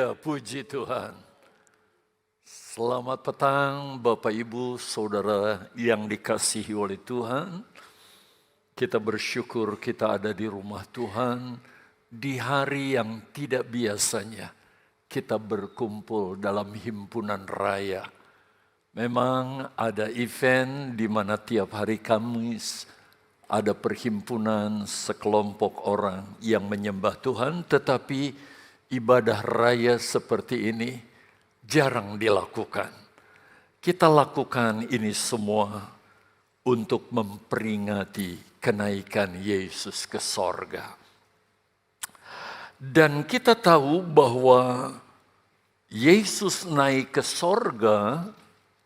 Ya, puji Tuhan. Selamat petang Bapak Ibu Saudara yang dikasihi oleh Tuhan. Kita bersyukur kita ada di rumah Tuhan di hari yang tidak biasanya kita berkumpul dalam himpunan raya. Memang ada event di mana tiap hari Kamis ada perhimpunan sekelompok orang yang menyembah Tuhan, tetapi ibadah raya seperti ini jarang dilakukan. Kita lakukan ini semua untuk memperingati kenaikan Yesus ke sorga. Dan kita tahu bahwa Yesus naik ke sorga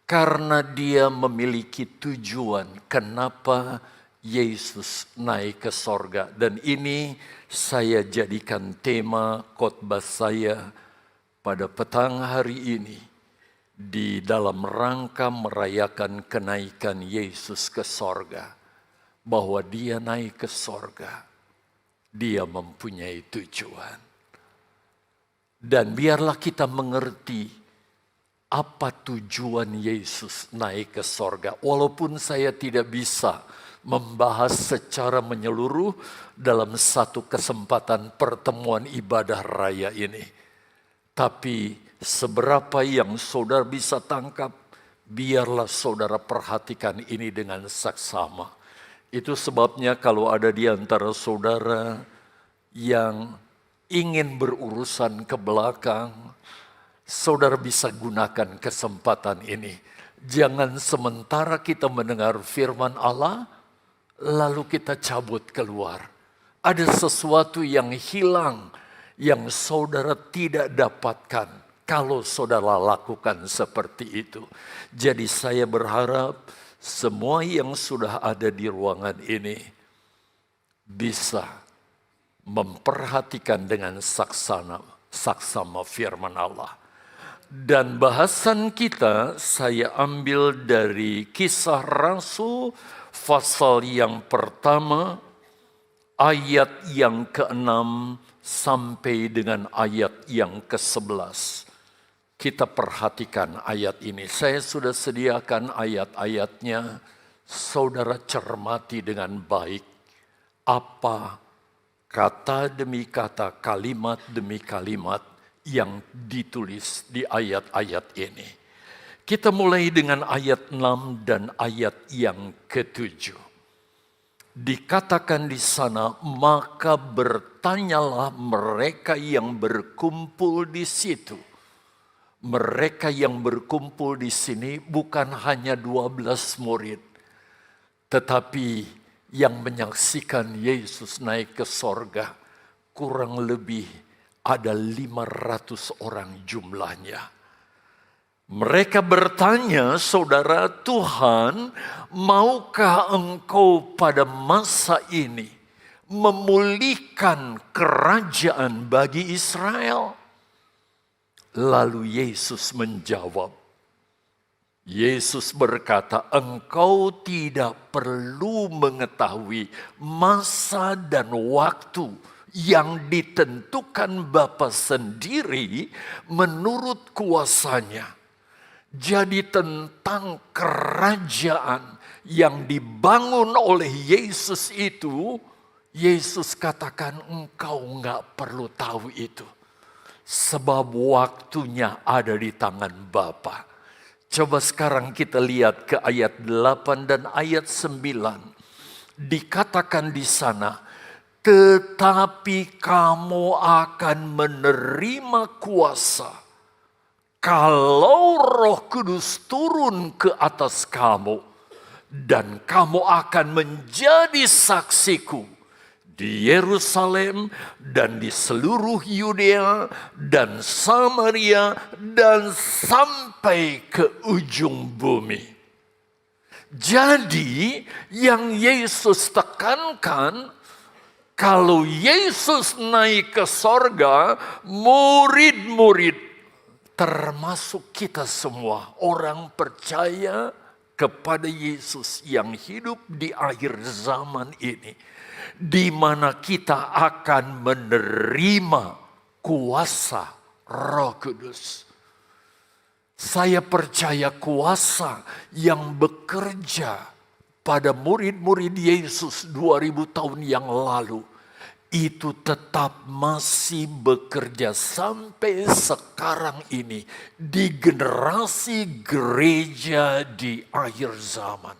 karena dia memiliki tujuan kenapa Yesus naik ke sorga. Dan ini saya jadikan tema khotbah saya pada petang hari ini di dalam rangka merayakan kenaikan Yesus ke sorga. Bahwa dia naik ke sorga, dia mempunyai tujuan. Dan biarlah kita mengerti apa tujuan Yesus naik ke sorga. Walaupun saya tidak bisa membahas secara menyeluruh dalam satu kesempatan pertemuan ibadah raya ini. Tapi seberapa yang saudara bisa tangkap, biarlah saudara perhatikan ini dengan saksama. Itu sebabnya kalau ada di antara saudara yang ingin berurusan ke belakang, saudara bisa gunakan kesempatan ini. Jangan sementara kita mendengar firman Allah, lalu kita cabut keluar. Ada sesuatu yang hilang, yang saudara tidak dapatkan kalau saudara lakukan seperti itu. Jadi saya berharap semua yang sudah ada di ruangan ini bisa memperhatikan dengan saksama firman Allah. Dan bahasan kita saya ambil dari Kisah Rasul pasal yang pertama, ayat yang ke-6 sampai dengan ayat yang ke-11. Kita perhatikan ayat ini. Saya sudah sediakan ayat-ayatnya. Saudara cermati dengan baik. Apa kata demi kata, kalimat demi kalimat yang ditulis di ayat-ayat ini. Kita mulai dengan ayat 6 dan ayat yang ke-7. Dikatakan di sana, maka bertanyalah mereka yang berkumpul di situ. Mereka yang berkumpul di sini bukan hanya 12 murid, tetapi yang menyaksikan Yesus naik ke sorga kurang lebih ada 500 orang jumlahnya. Mereka bertanya, saudara, Tuhan, maukah engkau pada masa ini memulihkan kerajaan bagi Israel? Lalu Yesus menjawab. Yesus berkata, engkau tidak perlu mengetahui masa dan waktu yang ditentukan Bapa sendiri menurut kuasanya. Jadi tentang kerajaan yang dibangun oleh Yesus itu, Yesus katakan engkau enggak perlu tahu itu. Sebab waktunya ada di tangan Bapa. Coba sekarang kita lihat ke ayat 8 dan ayat 9. Dikatakan di sana, tetapi kamu akan menerima kuasa kalau Roh Kudus turun ke atas kamu, dan kamu akan menjadi saksiku di Yerusalem dan di seluruh Yudea dan Samaria dan sampai ke ujung bumi. Jadi yang Yesus tekankan, kalau Yesus naik ke sorga, murid-murid termasuk kita semua, orang percaya kepada Yesus yang hidup di akhir zaman ini, di mana kita akan menerima kuasa Roh Kudus. Saya percaya kuasa yang bekerja pada murid-murid Yesus 2000 tahun yang lalu itu tetap masih bekerja sampai sekarang ini di generasi gereja di akhir zaman.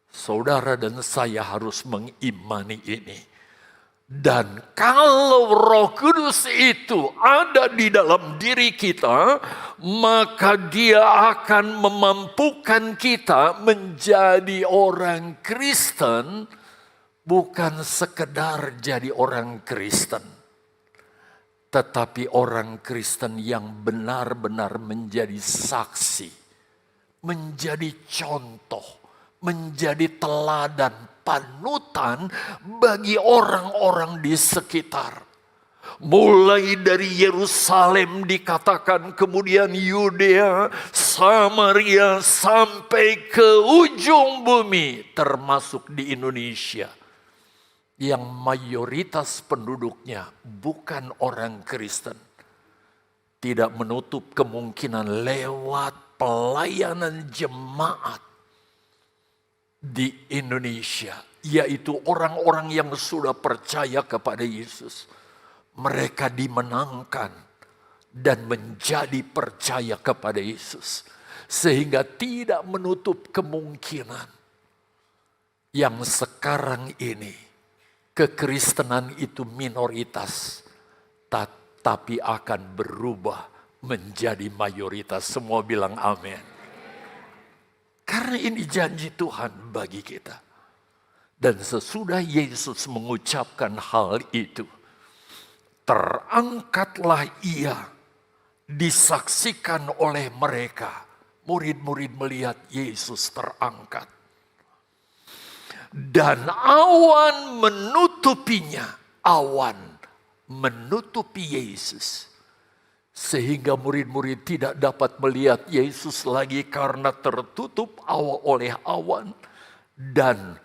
Saudara dan saya harus mengimani ini. Dan kalau Roh Kudus itu ada di dalam diri kita, maka Dia akan memampukan kita menjadi orang Kristen, bukan sekedar jadi orang Kristen, tetapi orang Kristen yang benar-benar menjadi saksi, menjadi contoh, menjadi teladan, panutan bagi orang-orang di sekitar. Mulai dari Yerusalem dikatakan, kemudian Yudea, Samaria, sampai ke ujung bumi, termasuk di Indonesia, yang mayoritas penduduknya bukan orang Kristen. Tidak menutup kemungkinan lewat pelayanan jemaat di Indonesia, yaitu orang-orang yang sudah percaya kepada Yesus. Mereka dimenangkan dan menjadi percaya kepada Yesus. Sehingga tidak menutup kemungkinan yang sekarang ini kekristenan itu minoritas, tapi akan berubah menjadi mayoritas. Semua bilang amin. Karena ini janji Tuhan bagi kita. Dan sesudah Yesus mengucapkan hal itu, terangkatlah Ia, disaksikan oleh mereka. Murid-murid melihat Yesus terangkat. Dan awan menutupinya, awan menutupi Yesus. Sehingga murid-murid tidak dapat melihat Yesus lagi karena tertutup oleh awan. Dan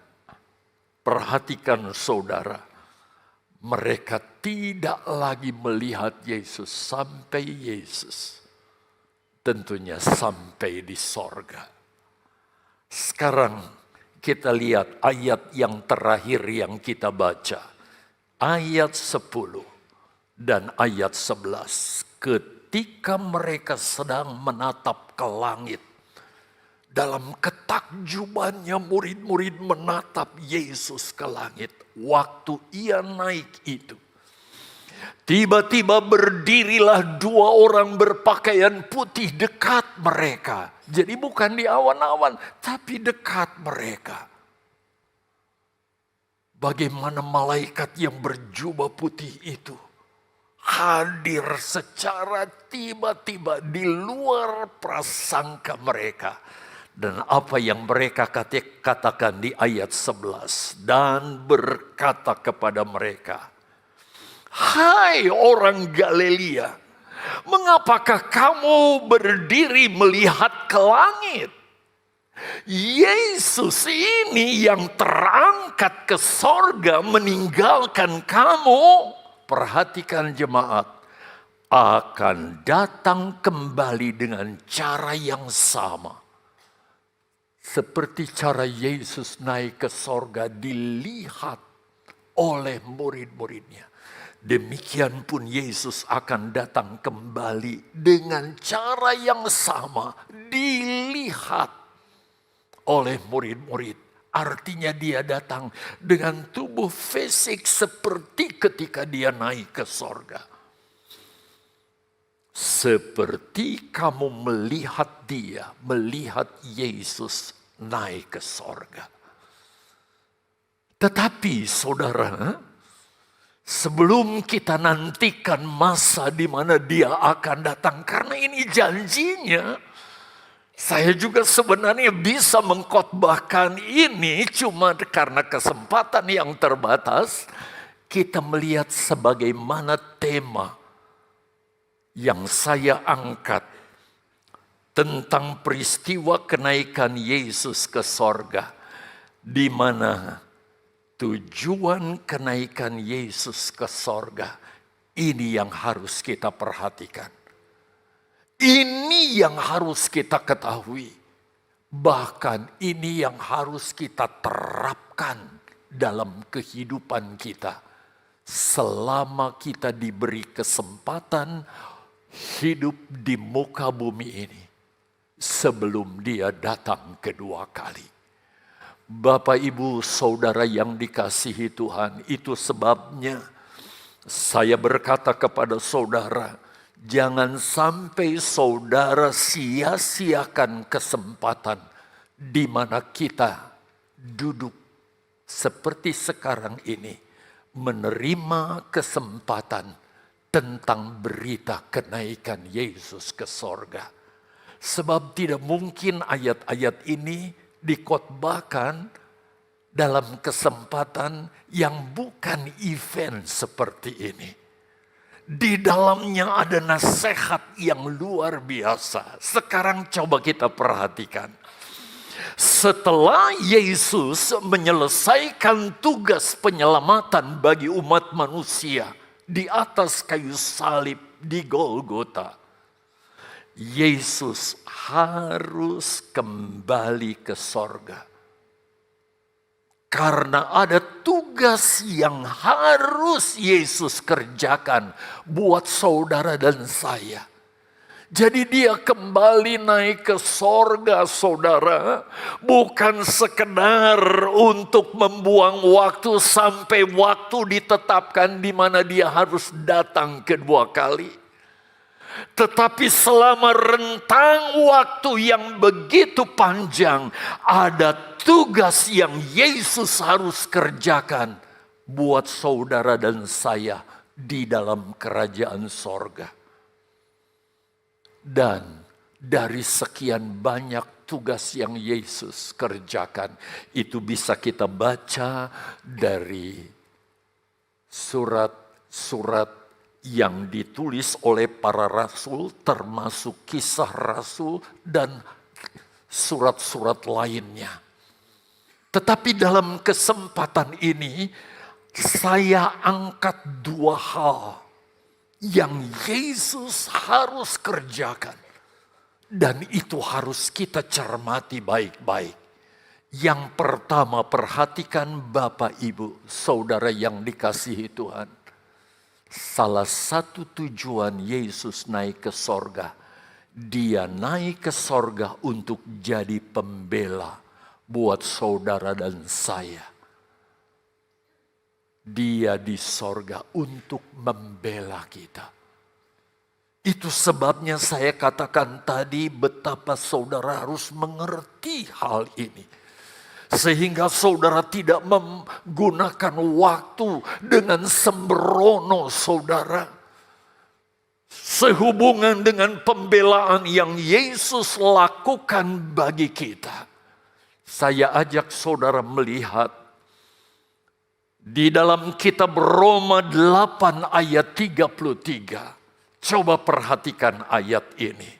perhatikan saudara, mereka tidak lagi melihat Yesus sampai Yesus tentunya sampai di sorga. Sekarang kita lihat ayat yang terakhir yang kita baca. Ayat 10 dan ayat 11. Ketika mereka sedang menatap ke langit, dalam ketakjubannya murid-murid menatap Yesus ke langit. Waktu Ia naik itu, tiba-tiba berdirilah dua orang berpakaian putih dekat mereka. Jadi bukan di awan-awan, tapi dekat mereka. Bagaimana malaikat yang berjubah putih itu hadir secara tiba-tiba di luar prasangka mereka. Dan apa yang mereka katakan di ayat 11. Dan berkata kepada mereka, "Hai orang Galilea, mengapakah kamu berdiri melihat ke langit? Yesus ini yang terangkat ke sorga meninggalkan kamu." Perhatikan jemaat, akan datang kembali dengan cara yang sama. Seperti cara Yesus naik ke sorga dilihat oleh murid-muridnya. Demikian pun Yesus akan datang kembali dengan cara yang sama. Dilihat oleh murid-murid. Artinya Dia datang dengan tubuh fisik seperti ketika Dia naik ke sorga. Seperti kamu melihat Dia, melihat Yesus naik ke sorga. Tetapi saudara, sebelum kita nantikan masa di mana Dia akan datang, karena ini janjinya, saya juga sebenarnya bisa mengkhotbahkan ini cuma karena kesempatan yang terbatas. Kita melihat sebagaimana tema yang saya angkat tentang peristiwa kenaikan Yesus ke sorga, di mana tujuan kenaikan Yesus ke sorga Ini yang harus kita perhatikan. Ini yang harus kita ketahui. Bahkan ini yang harus kita terapkan dalam kehidupan kita. Selama kita diberi kesempatan hidup di muka bumi ini. Sebelum dia datang kedua kali. Bapak, Ibu, Saudara yang dikasihi Tuhan, itu sebabnya saya berkata kepada saudara, jangan sampai saudara sia-siakan kesempatan di mana kita duduk seperti sekarang ini, menerima kesempatan tentang berita kenaikan Yesus ke sorga. Sebab tidak mungkin ayat-ayat ini dikhotbahkan dalam kesempatan yang bukan event seperti ini. Di dalamnya ada nasihat yang luar biasa. Sekarang coba kita perhatikan. Setelah Yesus menyelesaikan tugas penyelamatan bagi umat manusia di atas kayu salib di Golgota, Yesus harus kembali ke sorga. Karena ada tugas yang harus Yesus kerjakan buat saudara dan saya. Jadi dia kembali naik ke sorga, saudara. Bukan sekedar untuk membuang waktu sampai waktu ditetapkan di mana dia harus datang kedua kali. Tetapi selama rentang waktu yang begitu panjang, ada tugas yang Yesus harus kerjakan buat saudara dan saya di dalam kerajaan sorga. Dan dari sekian banyak tugas yang Yesus kerjakan, itu bisa kita baca dari surat-surat yang ditulis oleh para rasul, termasuk kisah rasul dan surat-surat lainnya. Tetapi dalam kesempatan ini, saya angkat dua hal yang Yesus harus kerjakan. Dan itu harus kita cermati baik-baik. Yang pertama, perhatikan Bapak, Ibu, Saudara yang dikasihi Tuhan. Salah satu tujuan Yesus naik ke sorga, dia naik ke sorga untuk jadi pembela buat saudara dan saya. Dia di sorga untuk membela kita. Itu sebabnya saya katakan tadi betapa saudara harus mengerti hal ini. Sehingga saudara tidak menggunakan waktu dengan sembrono saudara. Sehubungan dengan pembelaan yang Yesus lakukan bagi kita. Saya ajak saudara melihat di dalam kitab Roma 8 ayat 33. Coba perhatikan ayat ini.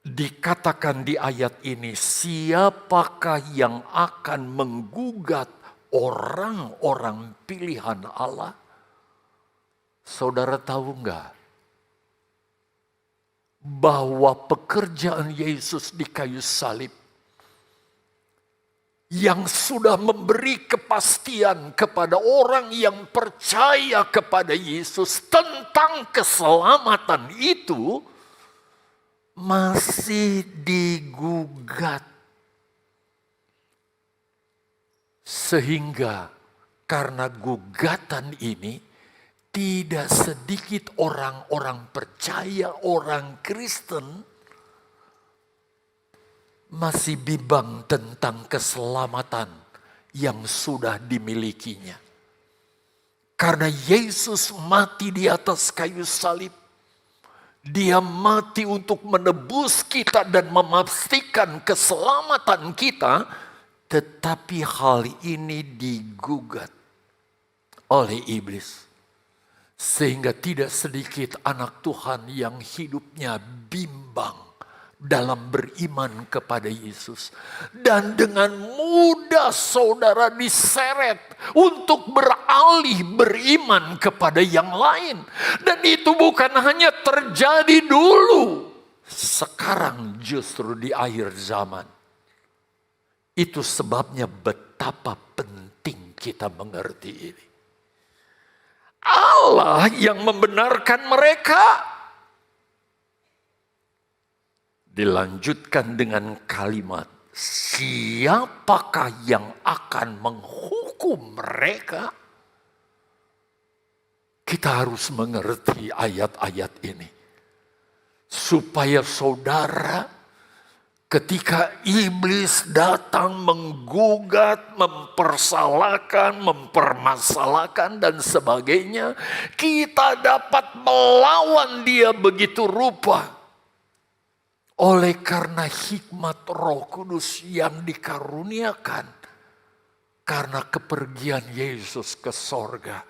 Dikatakan di ayat ini, siapakah yang akan menggugat orang-orang pilihan Allah? Saudara tahu enggak? Bahwa pekerjaan Yesus di kayu salib yang sudah memberi kepastian kepada orang yang percaya kepada Yesus tentang keselamatan itu, masih digugat. Sehingga karena gugatan ini, tidak sedikit orang-orang percaya, orang Kristen, masih bimbang tentang keselamatan yang sudah dimilikinya. Karena Yesus mati di atas kayu salib. Dia mati untuk menebus kita dan memastikan keselamatan kita. Tetapi hal ini digugat oleh iblis. Sehingga tidak sedikit anak Tuhan yang hidupnya bimbang dalam beriman kepada Yesus. Dan dengan mudah saudara diseret untuk beralih beriman kepada yang lain. Dan itu bukan hanya terjadi dulu. Sekarang justru di akhir zaman. Itu sebabnya betapa penting kita mengerti ini. Allah yang membenarkan mereka. Dilanjutkan dengan kalimat, siapakah yang akan menghukum mereka? Kita harus mengerti ayat-ayat ini. Supaya saudara, ketika iblis datang menggugat, mempermasalahkan dan sebagainya, kita dapat melawan dia begitu rupa. Oleh karena hikmat Roh Kudus yang dikaruniakan karena kepergian Yesus ke sorga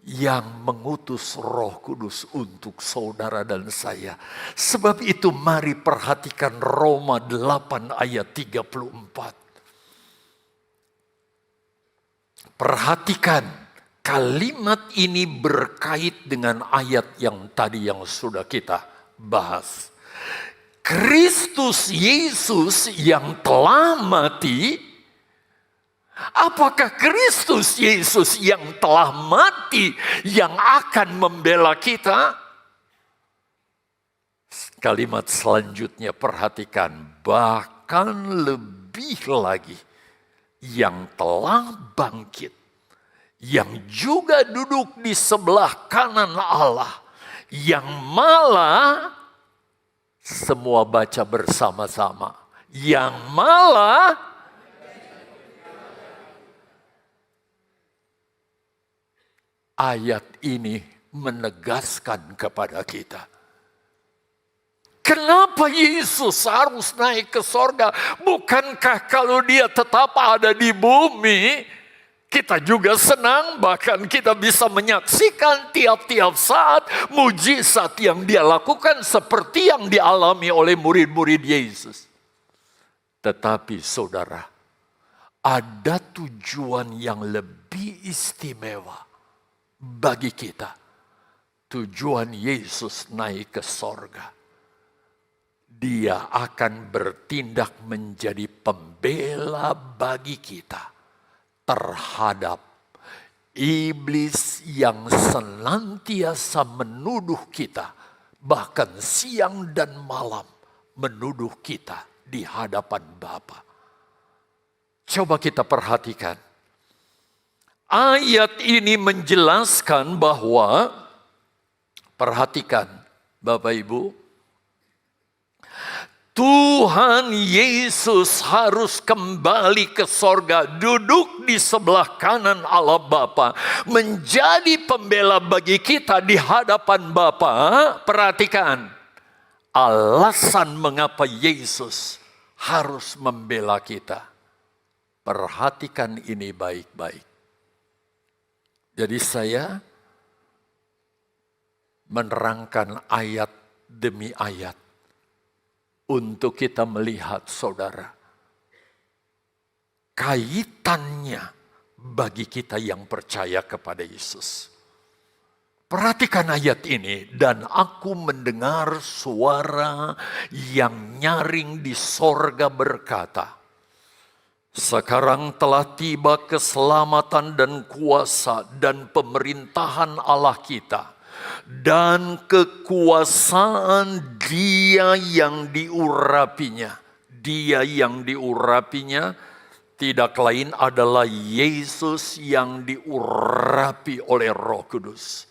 yang mengutus Roh Kudus untuk saudara dan saya. Sebab itu mari perhatikan Roma 8 ayat 34. Perhatikan kalimat ini berkait dengan ayat yang tadi yang sudah kita bahas. Kristus Yesus yang telah mati, apakah Kristus Yesus yang telah mati yang akan membela kita? Kalimat selanjutnya perhatikan, bahkan lebih lagi yang telah bangkit, yang juga duduk di sebelah kanan Allah, yang malah semua baca bersama-sama. Yang malah ayat ini menegaskan kepada kita. Kenapa Yesus harus naik ke sorga? Bukankah kalau dia tetap ada di bumi, kita juga senang, bahkan kita bisa menyaksikan tiap-tiap saat mujizat yang dia lakukan seperti yang dialami oleh murid-murid Yesus. Tetapi saudara, ada tujuan yang lebih istimewa bagi kita. Tujuan Yesus naik ke sorga. Dia akan bertindak menjadi pembela bagi kita terhadap iblis yang senantiasa menuduh kita, bahkan siang dan malam menuduh kita di hadapan Bapa. Coba kita perhatikan. Ayat ini menjelaskan bahwa, perhatikan Bapak Ibu, Tuhan Yesus harus kembali ke sorga, duduk di sebelah kanan Allah Bapa, menjadi pembela bagi kita di hadapan Bapa. Perhatikan, alasan mengapa Yesus harus membela kita. Perhatikan ini baik-baik. Jadi saya menerangkan ayat demi ayat untuk kita melihat saudara, kaitannya bagi kita yang percaya kepada Yesus. Perhatikan ayat ini, dan aku mendengar suara yang nyaring di sorga berkata, sekarang telah tiba keselamatan dan kuasa dan pemerintahan Allah kita, dan kekuasaan Dia yang diurapinya. Dia yang diurapinya tidak lain adalah Yesus yang diurapi oleh Roh Kudus.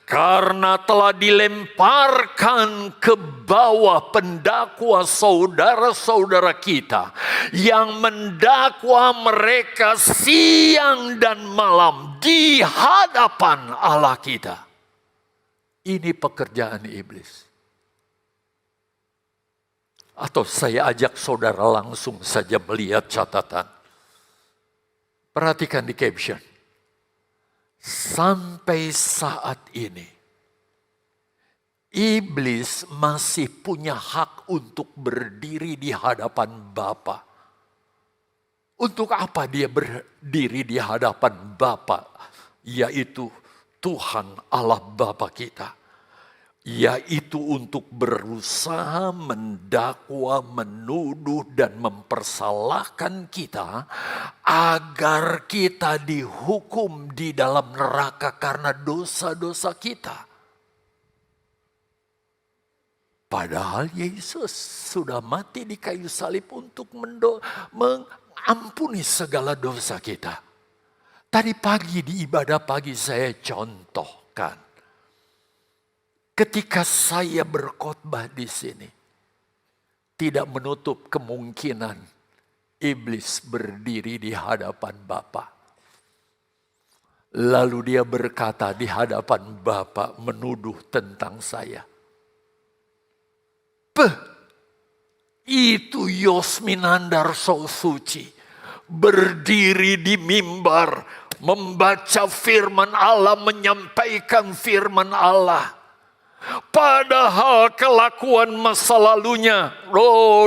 Karena telah dilemparkan ke bawah pendakwa saudara-saudara kita yang mendakwa mereka siang dan malam di hadapan Allah kita. Ini pekerjaan iblis. Atau saya ajak saudara langsung saja melihat catatan. Perhatikan di caption. Sampai saat ini, Iblis masih punya hak untuk berdiri di hadapan Bapa. Untuk apa dia berdiri di hadapan Bapa, yaitu Tuhan Allah Bapa kita? Yaitu untuk berusaha mendakwa, menuduh, dan mempersalahkan kita agar kita dihukum di dalam neraka karena dosa-dosa kita. Padahal Yesus sudah mati di kayu salib untuk mengampuni segala dosa kita. Tadi pagi di ibadah pagi saya contohkan. Ketika saya berkhotbah di sini, tidak menutup kemungkinan iblis berdiri di hadapan Bapa. Lalu dia berkata di hadapan Bapa menuduh tentang saya. Itu Yosminandar so suci berdiri di mimbar membaca firman Allah, menyampaikan firman Allah. Padahal kelakuan masa lalunya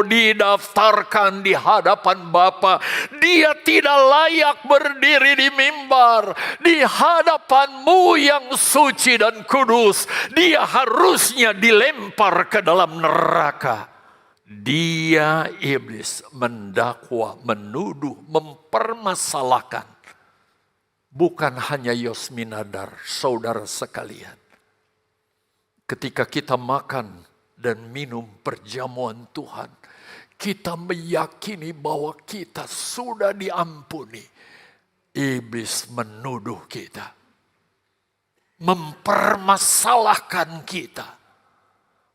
didaftarkan di hadapan Bapa. Dia tidak layak berdiri di mimbar di hadapanmu yang suci dan kudus. Dia harusnya dilempar ke dalam neraka. Dia iblis mendakwa, menuduh, mempermasalahkan. Bukan hanya Yosminandar, saudara sekalian. Ketika kita makan dan minum perjamuan Tuhan, kita meyakini bahwa kita sudah diampuni. Iblis menuduh kita, mempermasalahkan kita,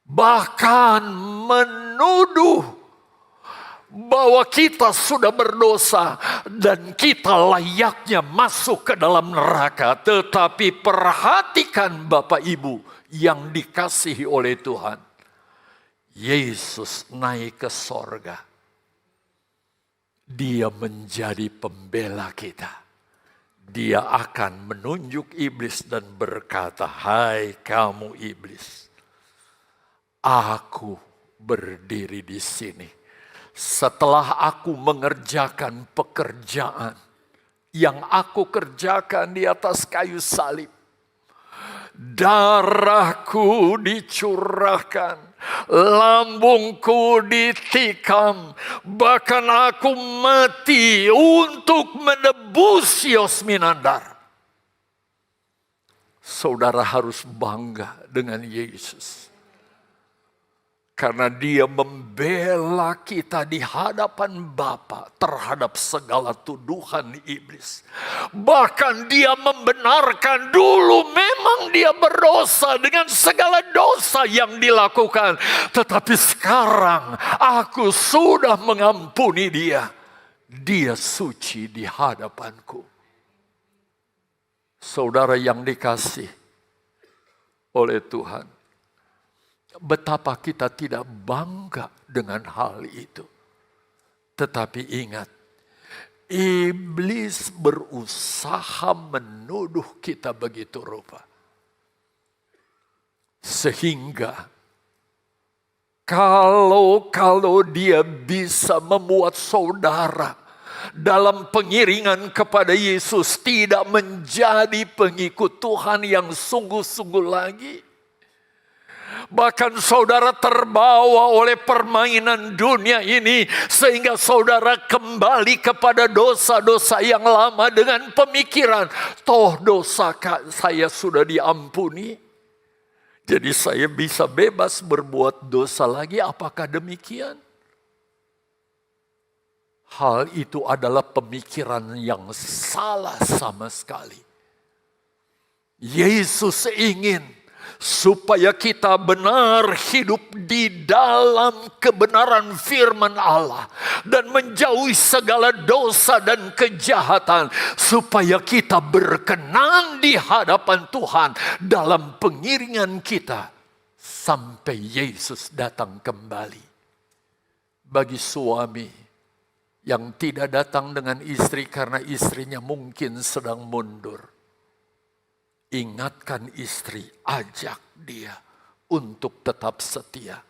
bahkan menuduh bahwa kita sudah berdosa dan kita layaknya masuk ke dalam neraka. Tetapi perhatikan Bapak Ibu yang dikasihi oleh Tuhan. Yesus naik ke sorga. Dia menjadi pembela kita. Dia akan menunjuk iblis dan berkata, "Hai kamu iblis, aku berdiri di sini. Setelah aku mengerjakan pekerjaan yang aku kerjakan di atas kayu salib, darahku dicurahkan, lambungku ditikam, bahkan aku mati untuk menebus Yosminandar." Saudara harus bangga dengan Yesus. Karena dia membela kita di hadapan Bapa terhadap segala tuduhan iblis. Bahkan dia membenarkan dulu memang dia berdosa dengan segala dosa yang dilakukan. Tetapi sekarang aku sudah mengampuni dia. Dia suci di hadapanku. Saudara yang dikasih oleh Tuhan. Betapa kita tidak bangga dengan hal itu. Tetapi ingat, iblis berusaha menuduh kita begitu rupa. Sehingga kalau dia bisa membuat saudara dalam pengiringan kepada Yesus tidak menjadi pengikut Tuhan yang sungguh-sungguh lagi. Bahkan saudara terbawa oleh permainan dunia ini sehingga saudara kembali kepada dosa-dosa yang lama dengan pemikiran, toh dosa saya sudah diampuni, jadi saya bisa bebas berbuat dosa lagi. Apakah demikian? Hal itu adalah pemikiran yang salah sama sekali. Yesus ingin supaya kita benar hidup di dalam kebenaran firman Allah dan menjauhi segala dosa dan kejahatan, supaya kita berkenan di hadapan Tuhan dalam pengiringan kita sampai Yesus datang kembali. Bagi suami yang tidak datang dengan istri karena istrinya mungkin sedang mundur, ingatkan istri, ajak dia untuk tetap setia.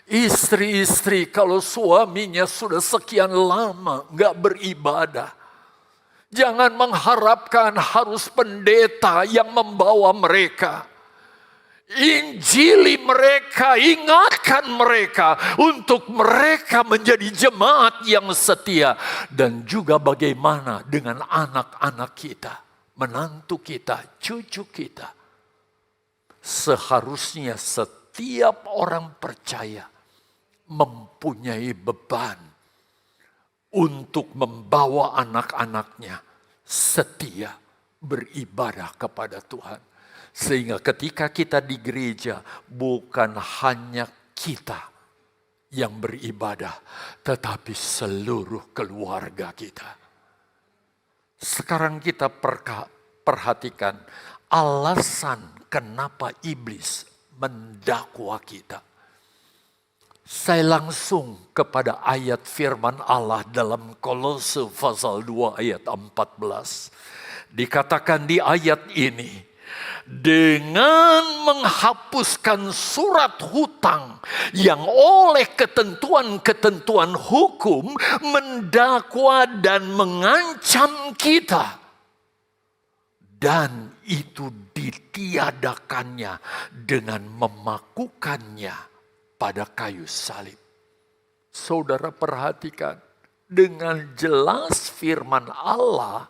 Istri-istri kalau suaminya sudah sekian lama nggak beribadah, jangan mengharapkan harus pendeta yang membawa mereka. Injili mereka, ingatkan mereka untuk mereka menjadi jemaat yang setia. Dan juga bagaimana dengan anak-anak kita, menantu kita, cucu kita. Seharusnya setiap orang percaya mempunyai beban untuk membawa anak-anaknya setia beribadah kepada Tuhan. Sehingga ketika kita di gereja, bukan hanya kita yang beribadah, tetapi seluruh keluarga kita. Sekarang kita perhatikan alasan kenapa iblis mendakwa kita. Saya langsung kepada ayat firman Allah dalam Kolose pasal 2 ayat 14. Dikatakan di ayat ini, dengan menghapuskan surat hutang yang oleh ketentuan-ketentuan hukum mendakwa dan mengancam kita. Dan itu ditiadakannya dengan memakukannya pada kayu salib. Saudara perhatikan, dengan jelas firman Allah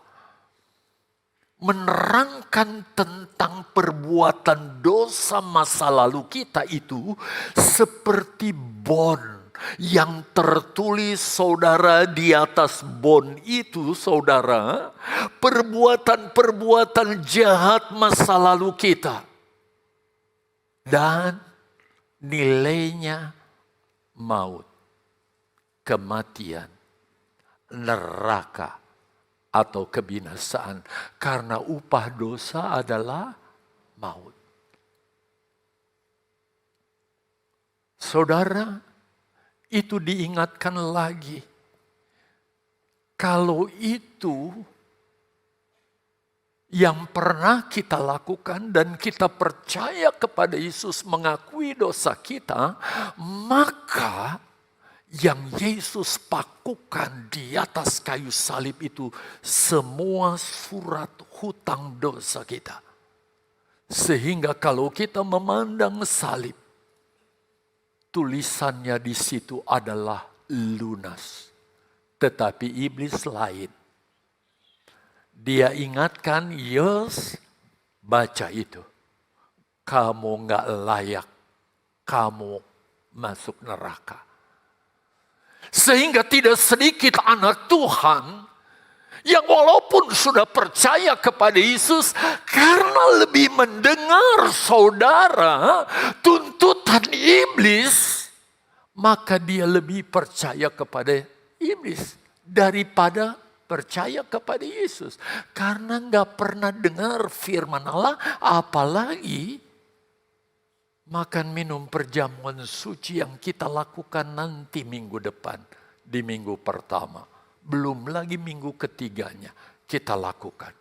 menerangkan tentang perbuatan dosa masa lalu kita itu seperti bon yang tertulis, saudara, di atas bon itu, saudara, perbuatan-perbuatan jahat masa lalu kita. Dan nilainya maut, kematian, neraka, atau kebinasaan, karena upah dosa adalah maut. Saudara, itu diingatkan lagi. Kalau itu yang pernah kita lakukan dan kita percaya kepada Yesus, mengakui dosa kita, maka yang Yesus pakukan di atas kayu salib itu semua surat hutang dosa kita. Sehingga kalau kita memandang salib, tulisannya di situ adalah lunas. Tetapi iblis lain. Dia ingatkan, yes, baca itu. Kamu gak layak, kamu masuk neraka. Sehingga tidak sedikit anak Tuhan yang walaupun sudah percaya kepada Yesus, karena lebih mendengar, saudara, tuntutan iblis, maka dia lebih percaya kepada iblis daripada percaya kepada Yesus. Karena gak pernah dengar firman Allah, apalagi makan minum perjamuan suci yang kita lakukan nanti minggu depan, di minggu pertama. Belum lagi minggu ketiganya kita lakukan.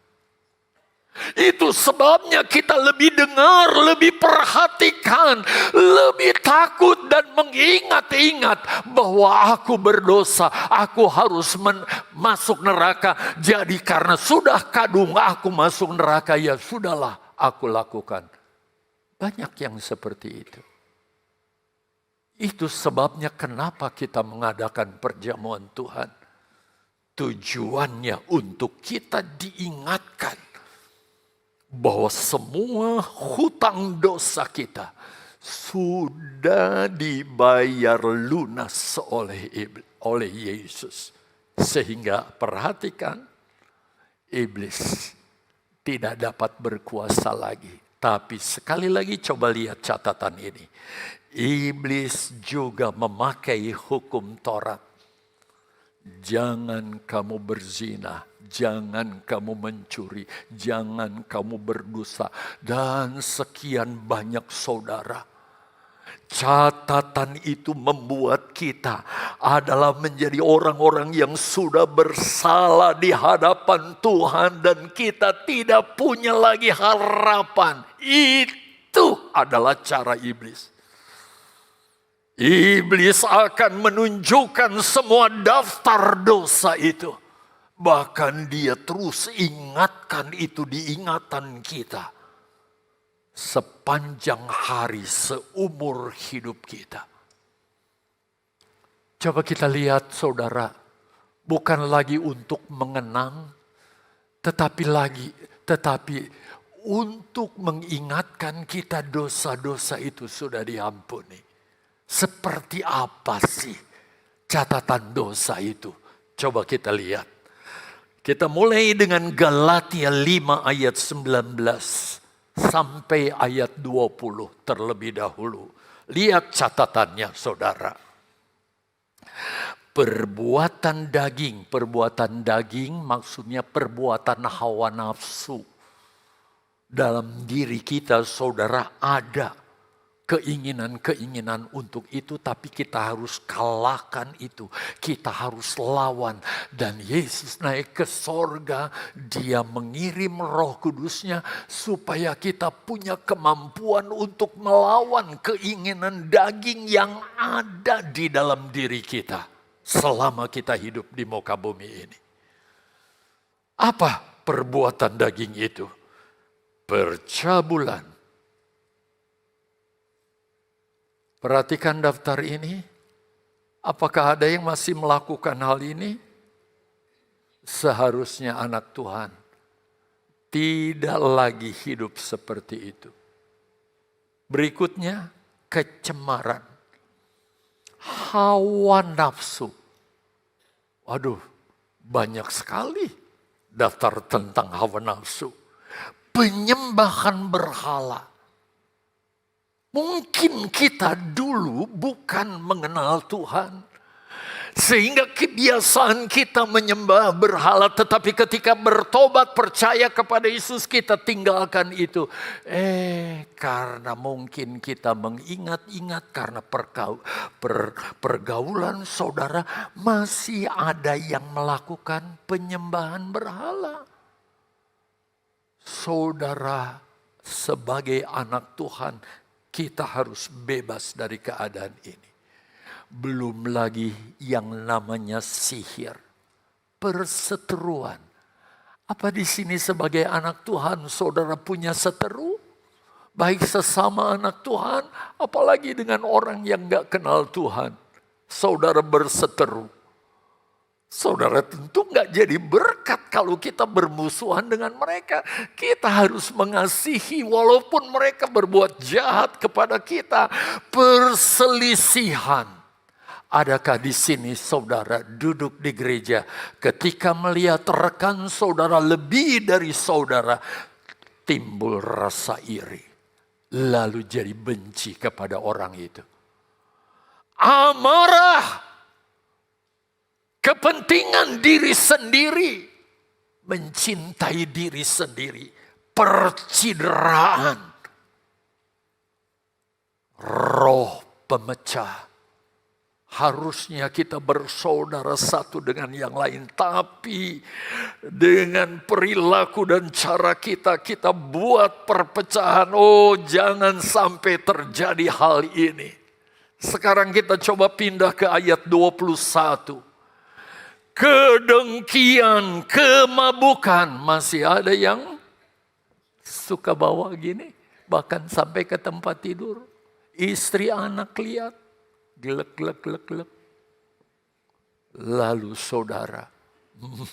Itu sebabnya kita lebih dengar, lebih perhatikan, lebih takut dan mengingat-ingat bahwa aku berdosa, aku harus masuk neraka. Jadi karena sudah kadung aku masuk neraka, ya sudahlah aku lakukan. Banyak yang seperti itu. Itu sebabnya kenapa kita mengadakan perjamuan Tuhan. Tujuannya untuk kita diingatkan bahwa semua hutang dosa kita sudah dibayar lunas oleh Yesus. Sehingga perhatikan, iblis tidak dapat berkuasa lagi. Tapi sekali lagi coba lihat catatan ini. Iblis juga memakai hukum Taurat. Jangan kamu berzina, jangan kamu mencuri, jangan kamu berdosa. Dan sekian banyak, saudara. Catatan itu membuat kita adalah menjadi orang-orang yang sudah bersalah di hadapan Tuhan dan kita tidak punya lagi harapan. Itu adalah cara iblis. Iblis akan menunjukkan semua daftar dosa itu. Bahkan dia terus ingatkan itu di ingatan kita. Sepanjang hari seumur hidup kita. Coba kita lihat saudara. Bukan lagi untuk mengenang. Tetapi untuk mengingatkan kita dosa-dosa itu sudah diampuni. Seperti apa sih catatan dosa itu? Coba kita lihat. Kita mulai dengan Galatia 5 ayat 19 sampai ayat 20 terlebih dahulu. Lihat catatannya saudara. Perbuatan daging maksudnya perbuatan hawa nafsu. Dalam diri kita saudara ada keinginan-keinginan untuk itu, tapi kita harus kalahkan itu. Kita harus lawan. Dan Yesus naik ke sorga, dia mengirim Roh Kudusnya supaya kita punya kemampuan untuk melawan keinginan daging yang ada di dalam diri kita selama kita hidup di muka bumi ini. Apa perbuatan daging itu? Percabulan. Perhatikan daftar ini. Apakah ada yang masih melakukan hal ini? Seharusnya anak Tuhan tidak lagi hidup seperti itu. Berikutnya, kecemaran. Hawa nafsu. Waduh, banyak sekali daftar tentang hawa nafsu. Penyembahan berhala. Mungkin kita dulu bukan mengenal Tuhan. Sehingga kebiasaan kita menyembah berhala. Tetapi ketika bertobat percaya kepada Yesus kita tinggalkan itu. Karena mungkin kita mengingat-ingat karena pergaulan saudara. Masih ada yang melakukan penyembahan berhala. Saudara sebagai anak Tuhan. Kita harus bebas dari keadaan ini. Belum lagi yang namanya sihir. Perseteruan. Apa di sini sebagai anak Tuhan saudara punya seteru? Baik sesama anak Tuhan, apalagi dengan orang yang gak kenal Tuhan. Saudara berseteru. Saudara tentu gak jadi berkat kalau kita bermusuhan dengan mereka. Kita harus mengasihi walaupun mereka berbuat jahat kepada kita. Perselisihan. Adakah di sini saudara duduk di gereja ketika melihat rekan saudara lebih dari saudara timbul rasa iri. Lalu jadi benci kepada orang itu. Amarah. Kepentingan diri sendiri. Mencintai diri sendiri. Percideraan. Roh pemecah. Harusnya kita bersaudara satu dengan yang lain. Tapi dengan perilaku dan cara kita buat perpecahan. Oh, jangan sampai terjadi hal ini. Sekarang kita coba pindah ke ayat 21. Kedengkian, kemabukan. Masih ada yang suka bawa gini. Bahkan sampai ke tempat tidur. Istri anak lihat. Gelek. Lalu saudara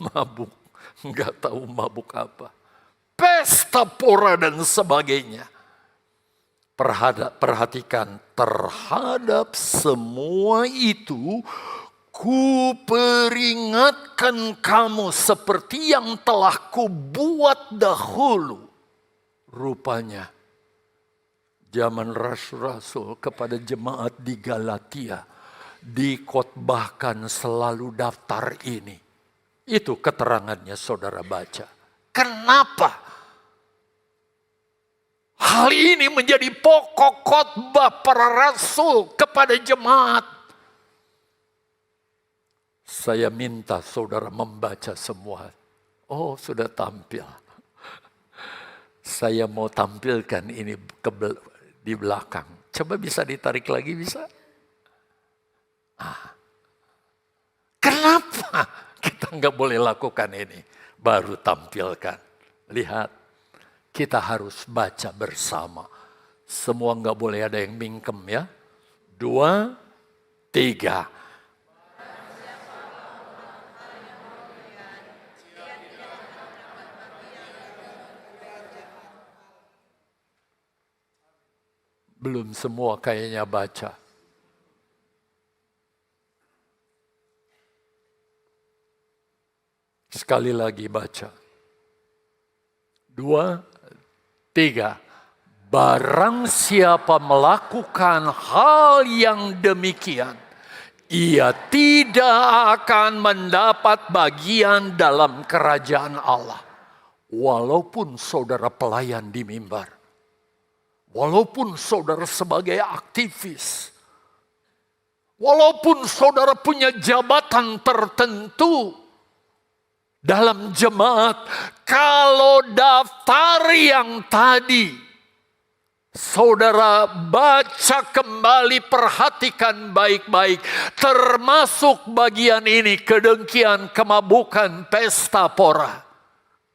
mabuk. Nggak tahu mabuk apa. Pesta pora dan sebagainya. Perhatikan terhadap semua itu. Ku peringatkan kamu seperti yang telah kubuat dahulu. Rupanya zaman rasul-rasul kepada jemaat di Galatia dikotbahkan selalu daftar ini. Itu keterangannya saudara baca. Kenapa? Hal ini menjadi pokok khotbah para rasul kepada jemaat. Saya minta saudara membaca semua. Oh, sudah tampil. Saya mau tampilkan ini di belakang. Coba bisa ditarik lagi, bisa? Kenapa kita nggak boleh lakukan ini? Baru tampilkan. Lihat, kita harus baca bersama. Semua nggak boleh ada yang mingkem ya. 2, 3. Belum semua kayaknya baca. Sekali lagi baca. 2, 3. Barang siapa melakukan hal yang demikian, ia tidak akan mendapat bagian dalam kerajaan Allah. Walaupun saudara pelayan di mimbar, walaupun saudara sebagai aktivis, walaupun saudara punya jabatan tertentu dalam jemaat, kalau daftar yang tadi saudara baca kembali, perhatikan baik-baik, termasuk bagian ini, kedengkian, kemabukan, pesta pora.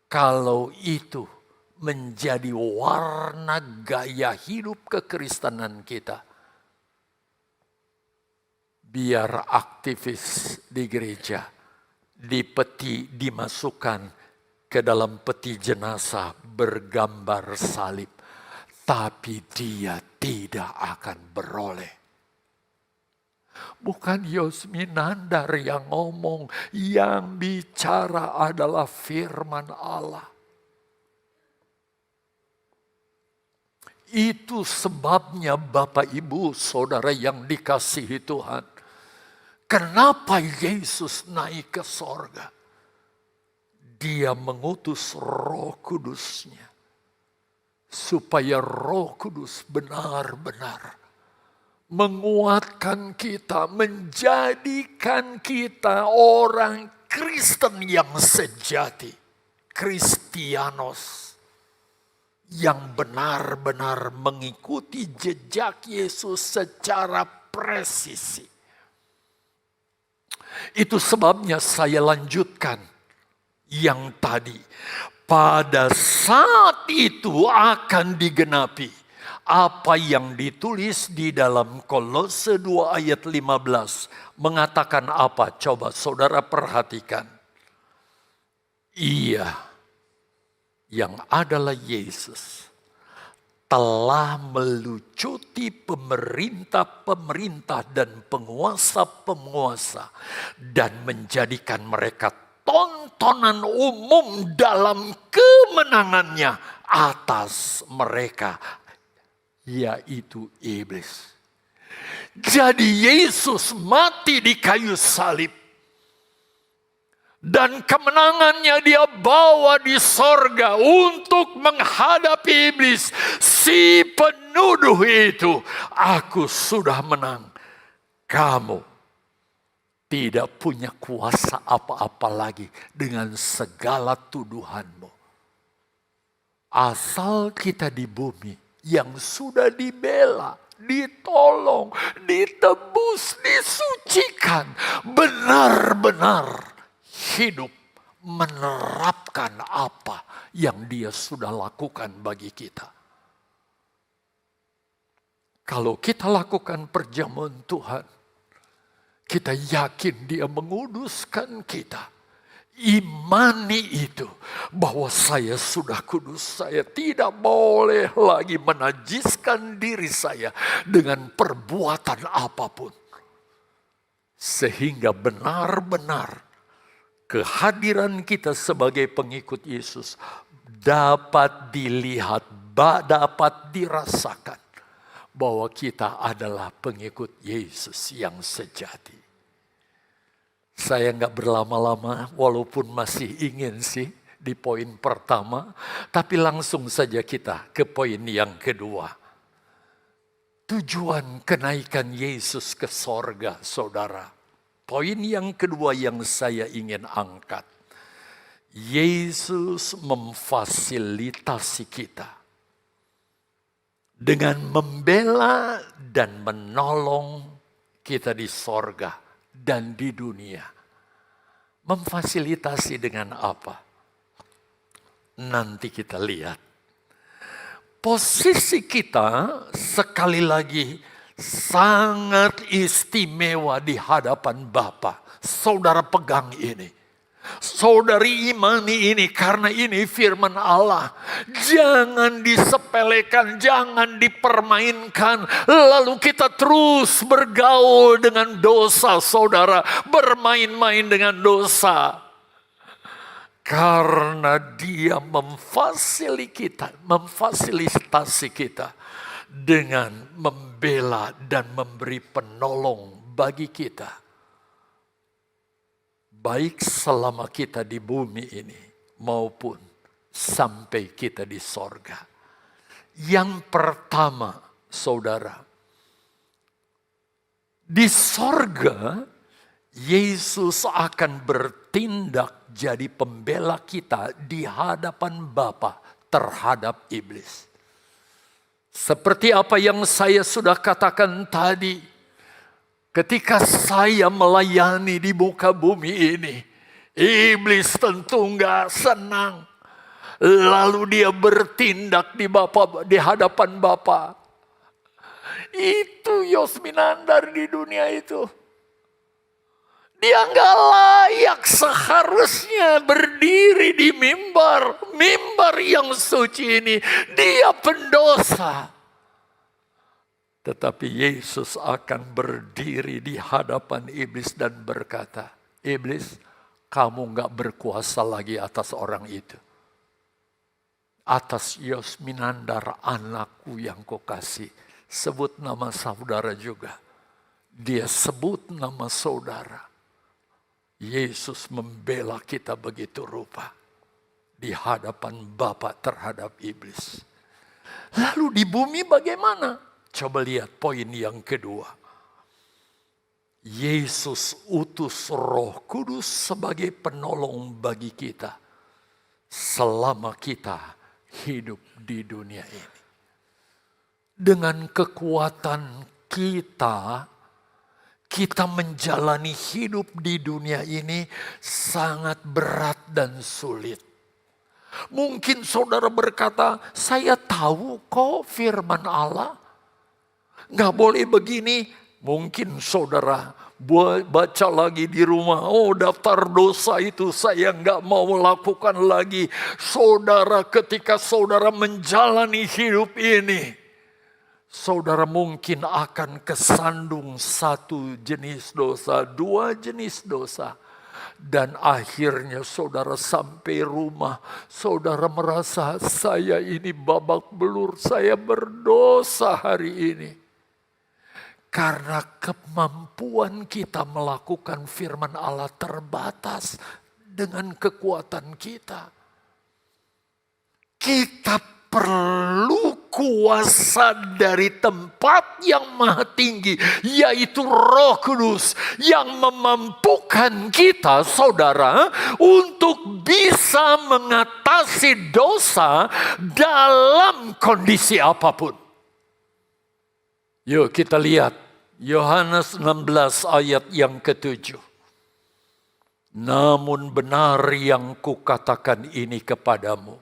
Kalau itu menjadi warna gaya hidup kekristenan kita, biar aktivis di gereja dimasukkan ke dalam peti jenazah bergambar salib. Tapi dia tidak akan beroleh. Bukan Yosmi Nandar yang ngomong, yang bicara adalah firman Allah. Itu sebabnya Bapak Ibu Saudara yang dikasihi Tuhan. Kenapa Yesus naik ke sorga? Dia mengutus Roh Kudusnya. Supaya Roh Kudus benar-benar menguatkan kita, menjadikan kita orang Kristen yang sejati. Kristianos yang benar-benar mengikuti jejak Yesus secara presisi. Itu sebabnya saya lanjutkan yang tadi. Pada saat itu akan digenapi apa yang ditulis di dalam Kolose 2 ayat 15. Mengatakan apa? Coba saudara perhatikan. Ia yang adalah Yesus telah melucuti pemerintah-pemerintah dan penguasa-penguasa dan menjadikan mereka tontonan umum dalam kemenangannya atas mereka, yaitu iblis. Jadi Yesus mati di kayu salib. Dan kemenangannya dia bawa di sorga untuk menghadapi iblis. Si penuduh itu, aku sudah menang. Kamu tidak punya kuasa apa-apa lagi dengan segala tuduhanmu. Asal kita di bumi yang sudah dibela, ditolong, ditebus, disucikan, benar-benar hidup menerapkan apa yang dia sudah lakukan bagi kita. Kalau kita lakukan perjamuan Tuhan, kita yakin dia menguduskan kita. Imani itu bahwa saya sudah kudus, saya tidak boleh lagi menajiskan diri saya dengan perbuatan apapun. Sehingga benar-benar kehadiran kita sebagai pengikut Yesus dapat dilihat, dapat dirasakan bahwa kita adalah pengikut Yesus yang sejati. Saya nggak berlama-lama, walaupun masih ingin sih di poin pertama, tapi langsung saja kita ke poin yang kedua. Tujuan kenaikan Yesus ke sorga, saudara. Poin yang kedua yang saya ingin angkat. Yesus memfasilitasi kita dengan membela dan menolong kita di sorga dan di dunia. Memfasilitasi dengan apa? Nanti kita lihat. Posisi kita sekali lagi sangat istimewa di hadapan Bapa. Saudara pegang ini. Saudari imani ini, karena ini firman Allah. Jangan disepelekan, jangan dipermainkan. Lalu kita terus bergaul dengan dosa, saudara. Bermain-main dengan dosa. Karena dia memfasilitasi kita dengan membela dan memberi penolong bagi kita. Baik selama kita di bumi ini maupun sampai kita di sorga. Yang pertama, saudara, di sorga Yesus akan bertindak jadi pembela kita di hadapan Bapa terhadap iblis. Seperti apa yang saya sudah katakan tadi, ketika saya melayani di muka bumi ini, iblis tentu nggak senang. Lalu dia bertindak di hadapan Bapa. Itu Yosminandar di dunia itu. Dia nggak layak seharusnya berdiri di mimbar yang suci ini. Dia pendosa. Tetapi Yesus akan berdiri di hadapan iblis dan berkata, iblis, kamu gak berkuasa lagi atas orang itu. Atas Yosminandar anakku yang kau kasih. Sebut nama saudara juga. Dia sebut nama saudara. Yesus membela kita begitu rupa. Di hadapan Bapa terhadap iblis. Lalu di bumi bagaimana? Coba lihat poin yang kedua. Yesus utus Roh Kudus sebagai penolong bagi kita selama kita hidup di dunia ini. Dengan kekuatan kita menjalani hidup di dunia ini sangat berat dan sulit. Mungkin saudara berkata, saya tahu kok firman Allah. Nggak boleh begini. Mungkin saudara baca lagi di rumah. Oh, daftar dosa itu saya nggak mau lakukan lagi. Saudara, ketika saudara menjalani hidup ini, saudara mungkin akan kesandung satu jenis dosa, dua jenis dosa. Dan akhirnya saudara sampai rumah, saudara merasa saya ini babak belur, saya berdosa hari ini. Karena kemampuan kita melakukan firman Allah terbatas dengan kekuatan kita. Kita perlu kuasa dari tempat yang maha tinggi, yaitu Roh Kudus yang memampukan kita, saudara, untuk bisa mengatasi dosa dalam kondisi apapun. Yuk kita lihat Yohanes 16 ayat yang ke-7. Namun benar yang kukatakan ini kepadamu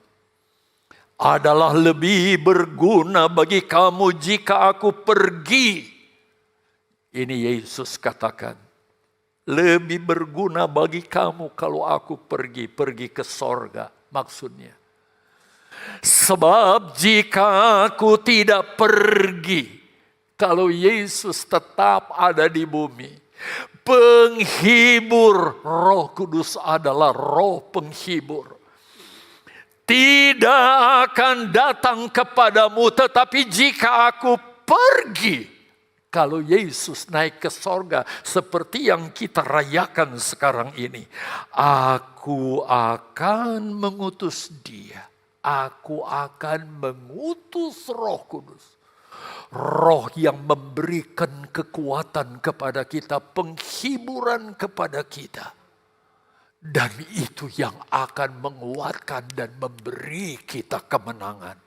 adalah lebih berguna bagi kamu jika aku pergi. Ini Yesus katakan. Lebih berguna bagi kamu kalau aku pergi ke sorga maksudnya. Sebab jika aku tidak pergi, kalau Yesus tetap ada di bumi, penghibur Roh Kudus adalah roh penghibur. Tidak akan datang kepadamu, tetapi jika aku pergi, kalau Yesus naik ke sorga seperti yang kita rayakan sekarang ini, aku akan mengutus dia. Aku akan mengutus Roh Kudus. Roh yang memberikan kekuatan kepada kita, penghiburan kepada kita. Dan itu yang akan menguatkan dan memberi kita kemenangan.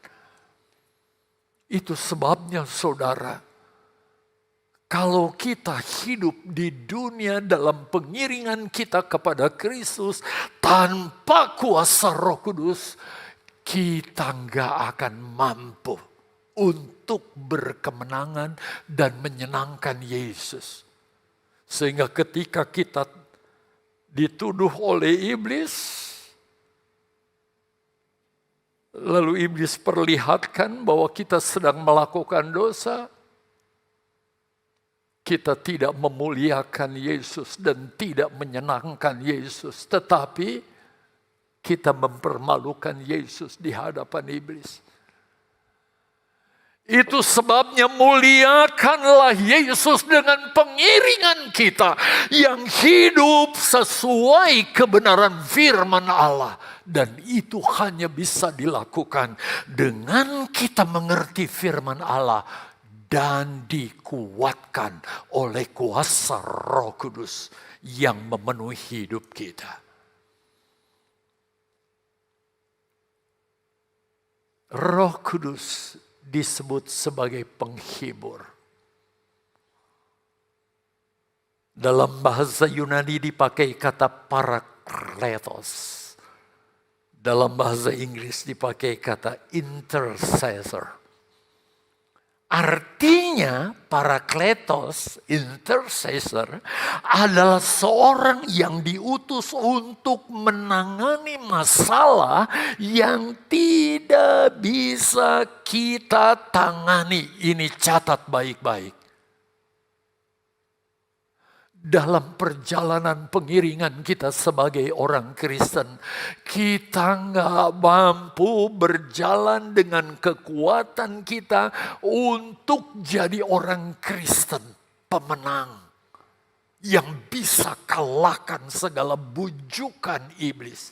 Itu sebabnya saudara, kalau kita hidup di dunia dalam pengiringan kita kepada Kristus tanpa kuasa Roh Kudus, kita nggak akan mampu untuk berkemenangan dan menyenangkan Yesus. Sehingga ketika kita dituduh oleh iblis, lalu iblis perlihatkan bahwa kita sedang melakukan dosa, kita tidak memuliakan Yesus dan tidak menyenangkan Yesus, tetapi kita mempermalukan Yesus di hadapan iblis. Itu sebabnya muliakanlah Yesus dengan pengiringan kita yang hidup sesuai kebenaran firman Allah. Dan itu hanya bisa dilakukan dengan kita mengerti firman Allah dan dikuatkan oleh kuasa Roh Kudus yang memenuhi hidup kita. Roh Kudus disebut sebagai penghibur. Dalam bahasa Yunani dipakai kata parakletos. Dalam bahasa Inggris dipakai kata intercessor. Artinya parakletos, intercessor, adalah seorang yang diutus untuk menangani masalah yang tidak bisa kita tangani. Ini catat baik-baik. Dalam perjalanan pengiringan kita sebagai orang Kristen, kita nggak mampu berjalan dengan kekuatan kita untuk jadi orang Kristen pemenang yang bisa kalahkan segala bujukan iblis.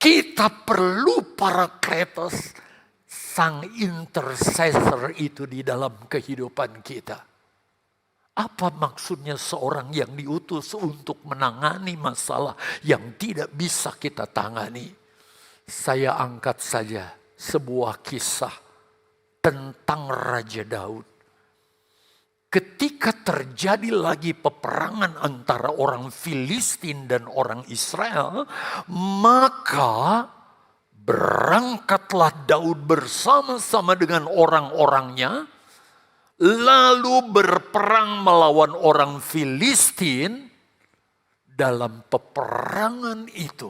Kita perlu parakletos, sang intercessor itu di dalam kehidupan kita. Apa maksudnya seorang yang diutus untuk menangani masalah yang tidak bisa kita tangani? Saya angkat saja sebuah kisah tentang Raja Daud. Ketika terjadi lagi peperangan antara orang Filistin dan orang Israel, maka berangkatlah Daud bersama-sama dengan orang-orangnya, lalu berperang melawan orang Filistin. Dalam peperangan itu,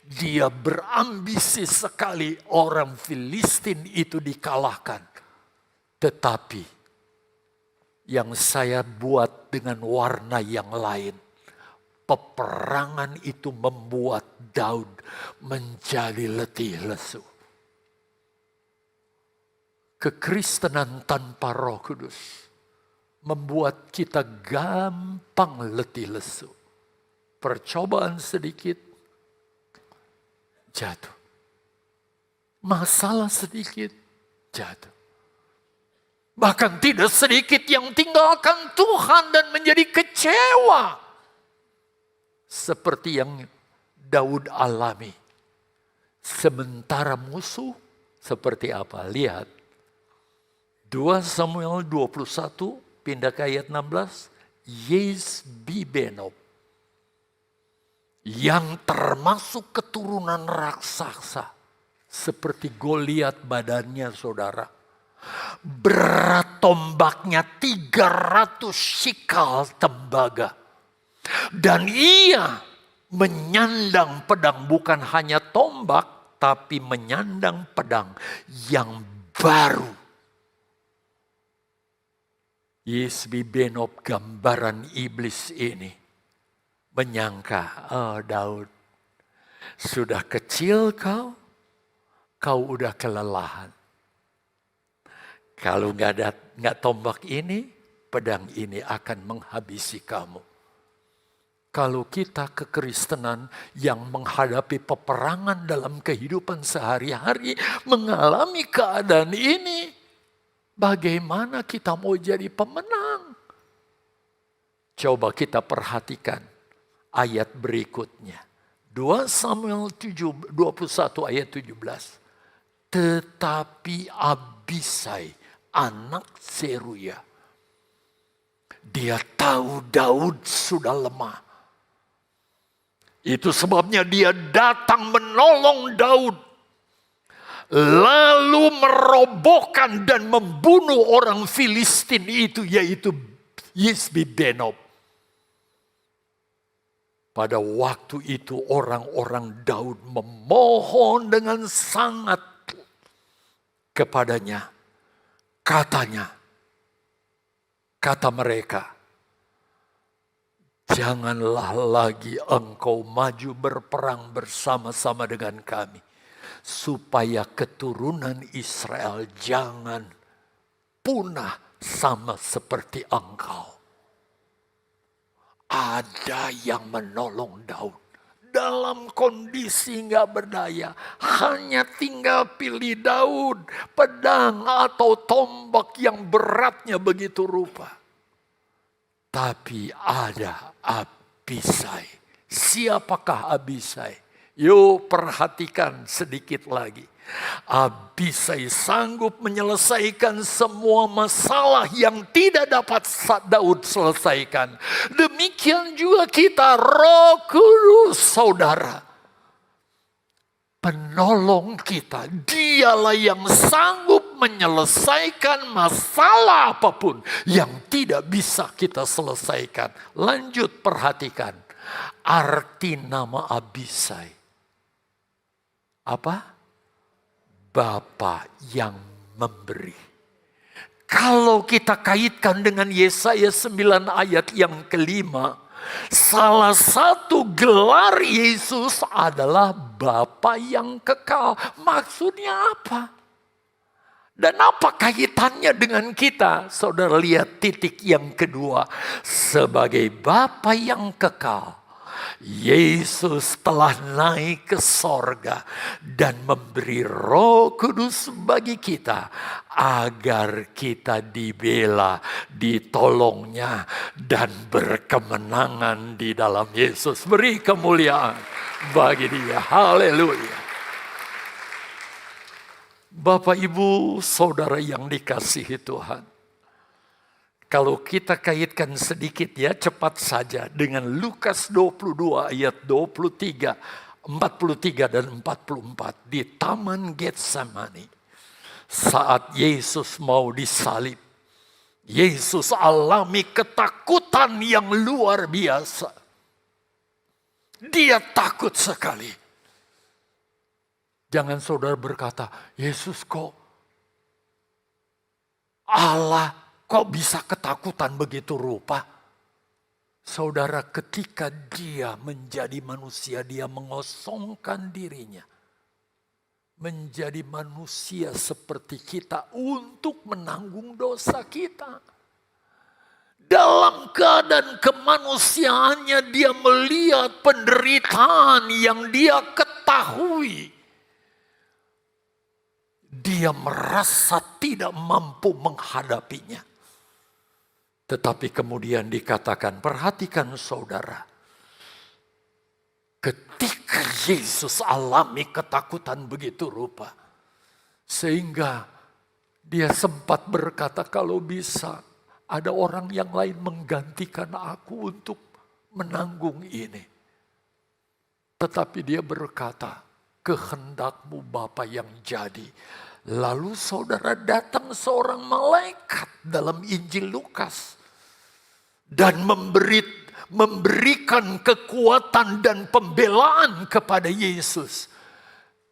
dia berambisi sekali orang Filistin itu dikalahkan. Tetapi yang saya buat dengan warna yang lain, peperangan itu membuat Daud menjadi letih lesu. Kekristenan tanpa Roh Kudus membuat kita gampang letih lesu. Percobaan sedikit, jatuh. Masalah sedikit, jatuh. Bahkan tidak sedikit yang tinggalkan Tuhan dan menjadi kecewa. Seperti yang Daud alami. Sementara musuh seperti apa? Lihat. 2 Samuel 21, pindah ke ayat 16. Yezbi-Benob, yang termasuk keturunan raksasa. Seperti Goliat badannya saudara. Berat tombaknya 300 shikal tembaga. Dan ia menyandang pedang, bukan hanya tombak, tapi menyandang pedang yang baru. Yezbi-Benob, gambaran iblis ini, menyangka, oh Daud, sudah kecil kau udah kelelahan. Kalau nggak tombak ini, pedang ini akan menghabisi kamu. Kalau kita kekristenan yang menghadapi peperangan dalam kehidupan sehari-hari, mengalami keadaan ini, bagaimana kita mau jadi pemenang? Coba kita perhatikan ayat berikutnya. 2 Samuel 21 ayat 17. Tetapi Abisai, anak Zeruya, dia tahu Daud sudah lemah. Itu sebabnya dia datang menolong Daud. Lalu merobohkan dan membunuh orang Filistin itu, yaitu Isbi-Benob. Pada waktu itu orang-orang Daud memohon dengan sangat kepadanya. Kata mereka, janganlah lagi engkau maju berperang bersama-sama dengan kami, supaya keturunan Israel jangan punah sama seperti engkau. Ada yang menolong Daud dalam kondisi gak berdaya. Hanya tinggal pilih Daud pedang atau tombak yang beratnya begitu rupa. Tapi ada Abisai. Siapakah Abisai? Yuk perhatikan sedikit lagi. Abisai sanggup menyelesaikan semua masalah yang tidak dapat Daud selesaikan. Demikian juga kita, Roh Kudus, saudara. Penolong kita, dialah yang sanggup menyelesaikan masalah apapun yang tidak bisa kita selesaikan. Lanjut perhatikan. Arti nama Abisai. Apa? Bapa yang memberi. Kalau kita kaitkan dengan Yesaya 9 ayat yang kelima, salah satu gelar Yesus adalah Bapa yang kekal. Maksudnya apa? Dan apa kaitannya dengan kita? Saudara lihat titik yang kedua. Sebagai Bapa yang kekal, Yesus telah naik ke sorga dan memberi Roh Kudus bagi kita agar kita dibela, ditolongnya, dan berkemenangan di dalam Yesus. Beri kemuliaan bagi Dia. Haleluya. Bapak, Ibu, Saudara yang dikasihi Tuhan. Kalau kita kaitkan sedikit ya, cepat saja dengan Lukas 22 ayat 43, 43 dan 44 di Taman Getsemani. Saat Yesus mau disalib, Yesus alami ketakutan yang luar biasa. Dia takut sekali. Jangan saudara berkata, Yesus kok Allah kok bisa ketakutan begitu rupa? Saudara, ketika dia menjadi manusia, dia mengosongkan dirinya. Menjadi manusia seperti kita untuk menanggung dosa kita. Dalam keadaan kemanusiaannya dia melihat penderitaan yang dia ketahui. Dia merasa tidak mampu menghadapinya. Tetapi kemudian dikatakan, perhatikan saudara. Ketika Yesus alami ketakutan begitu rupa. Sehingga dia sempat berkata, kalau bisa ada orang yang lain menggantikan aku untuk menanggung ini. Tetapi dia berkata, kehendakmu Bapa yang jadi. Lalu saudara, datang seorang malaikat dalam Injil Lukas. Dan memberikan kekuatan dan pembelaan kepada Yesus.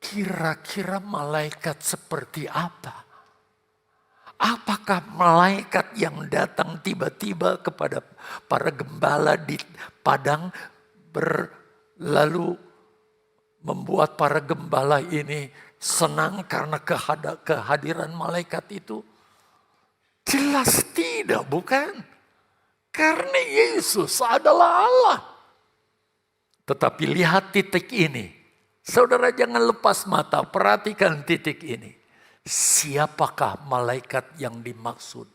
Kira-kira malaikat seperti apa? Apakah malaikat yang datang tiba-tiba kepada para gembala di padang lalu membuat para gembala ini senang karena kehadiran malaikat itu? Jelas tidak, bukan? Karena Yesus adalah Allah. Tetapi lihat titik ini. Saudara jangan lepas mata, perhatikan titik ini. Siapakah malaikat yang dimaksud?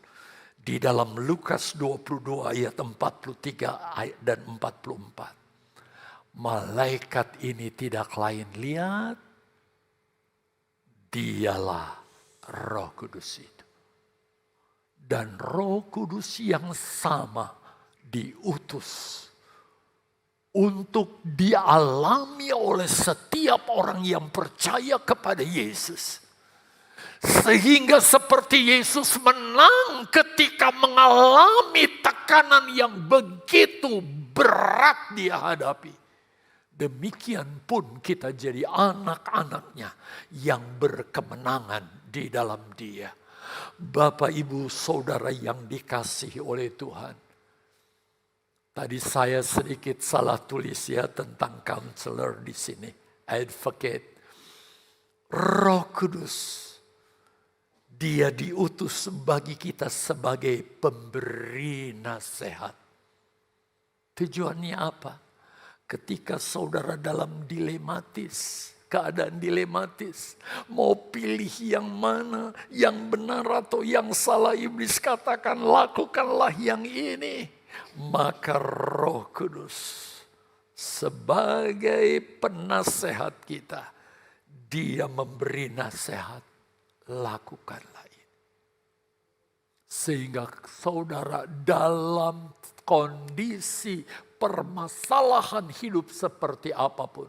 Di dalam Lukas 22 ayat 43 dan 44. Malaikat ini tidak lain, lihat. Dialah Roh Kudus itu. Dan Roh Kudus yang sama diutus untuk dialami oleh setiap orang yang percaya kepada Yesus. Sehingga seperti Yesus menang ketika mengalami tekanan yang begitu berat dia hadapi. Demikian pun kita jadi anak-anaknya yang berkemenangan di dalam Dia. Bapak, Ibu, Saudara yang dikasihi oleh Tuhan. Tadi saya sedikit salah tulis ya tentang counselor di sini, advocate. Roh Kudus, Dia diutus bagi kita sebagai pemberi nasihat. Tujuannya apa? Ketika saudara dalam keadaan dilematis, mau pilih yang mana, yang benar atau yang salah, iblis katakan lakukanlah yang ini. Maka Roh Kudus sebagai penasehat kita, Dia memberi nasihat, lakukanlah ini. Sehingga saudara dalam kondisi permasalahan hidup seperti apapun,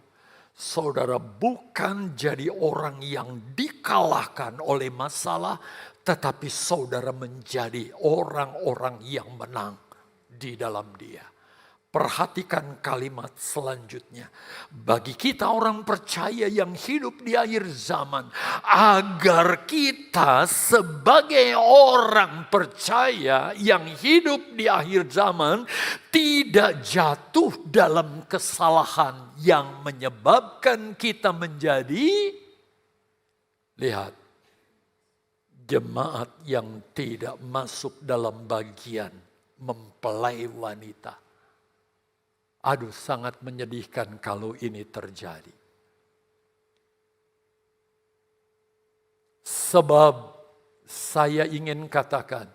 saudara bukan jadi orang yang dikalahkan oleh masalah, tetapi saudara menjadi orang-orang yang menang di dalam Dia. Perhatikan kalimat selanjutnya. Bagi kita orang percaya yang hidup di akhir zaman, agar kita sebagai orang percaya yang hidup di akhir zaman tidak jatuh dalam kesalahan yang menyebabkan kita menjadi, lihat, jemaat yang tidak masuk dalam bagian mempelai wanita. Aduh, sangat menyedihkan kalau ini terjadi. Sebab saya ingin katakan,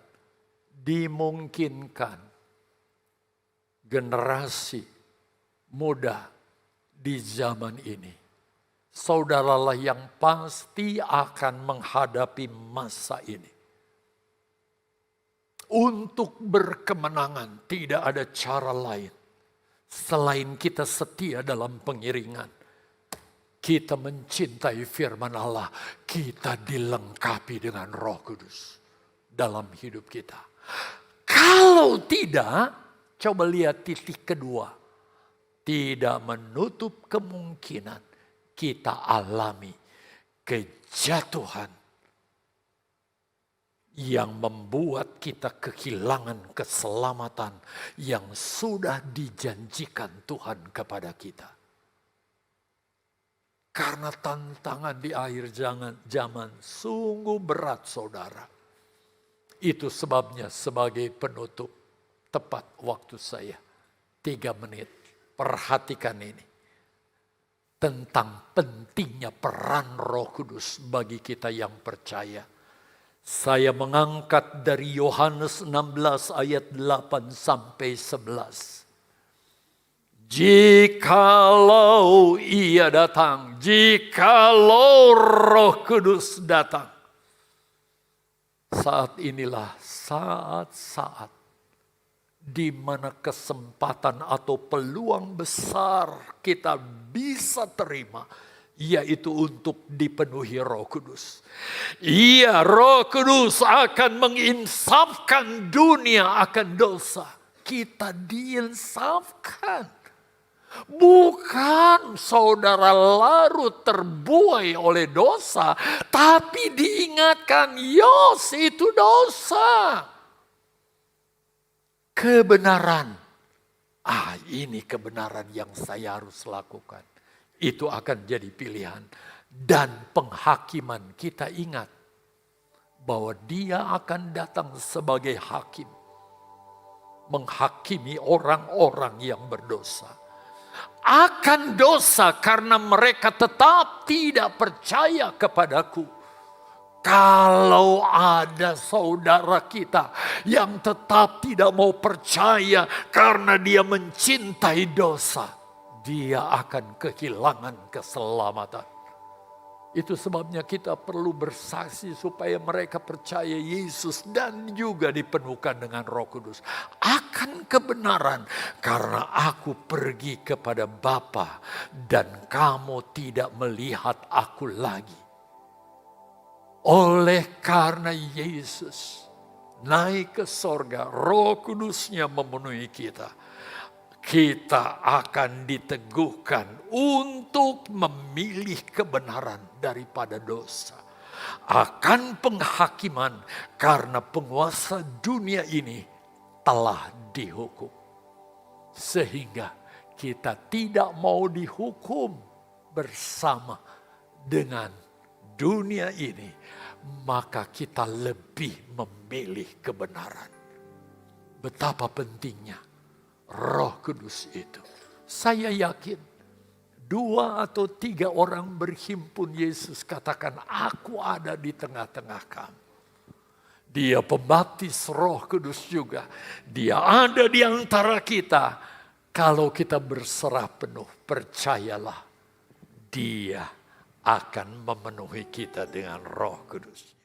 dimungkinkan generasi muda di zaman ini, saudaralah yang pasti akan menghadapi masa ini. Untuk berkemenangan tidak ada cara lain selain kita setia dalam pengiringan. Kita mencintai firman Allah. Kita dilengkapi dengan Roh Kudus dalam hidup kita. Kalau tidak, coba lihat titik kedua. Tidak menutup kemungkinan kita alami kejatuhan yang membuat kita kehilangan keselamatan yang sudah dijanjikan Tuhan kepada kita. Karena tantangan di akhir zaman sungguh berat, saudara. Itu sebabnya sebagai penutup, tepat waktu saya 3 menit. Perhatikan ini. Tentang pentingnya peran Roh Kudus bagi kita yang percaya. Saya mengangkat dari Yohanes 16 ayat 8 sampai 11. Jikalau Ia datang, jikalau Roh Kudus datang. Saat inilah saat-saat di mana kesempatan atau peluang besar kita bisa terima, yaitu untuk dipenuhi Roh Kudus. Iya, Roh Kudus akan menginsafkan dunia akan dosa. Kita diinsafkan. Bukan saudara larut terbuai oleh dosa, tapi diingatkan, yos itu dosa. Kebenaran. Ini kebenaran yang saya harus lakukan. Itu akan jadi pilihan. Dan penghakiman, kita ingat bahwa Dia akan datang sebagai hakim. Menghakimi orang-orang yang berdosa. Akan dosa karena mereka tetap tidak percaya kepadaku. Kalau ada saudara kita yang tetap tidak mau percaya karena dia mencintai dosa, dia akan kehilangan keselamatan. Itu sebabnya kita perlu bersaksi supaya mereka percaya Yesus dan juga dipenuhkan dengan Roh Kudus. Akan kebenaran, karena aku pergi kepada Bapa dan kamu tidak melihat aku lagi. Oleh karena Yesus naik ke sorga, Roh Kudusnya memenuhi kita. Kita akan diteguhkan untuk memilih kebenaran daripada dosa. Akan penghakiman karena penguasa dunia ini telah dihukum. Sehingga kita tidak mau dihukum bersama dengan dunia ini. Maka kita lebih memilih kebenaran. Betapa pentingnya Roh Kudus itu. Saya yakin 2 atau 3 orang berhimpun, Yesus katakan, aku ada di tengah-tengah kamu. Dia pembaptis Roh Kudus juga. Dia ada di antara kita. Kalau kita berserah penuh, percayalah, Dia akan memenuhi kita dengan Roh Kudus.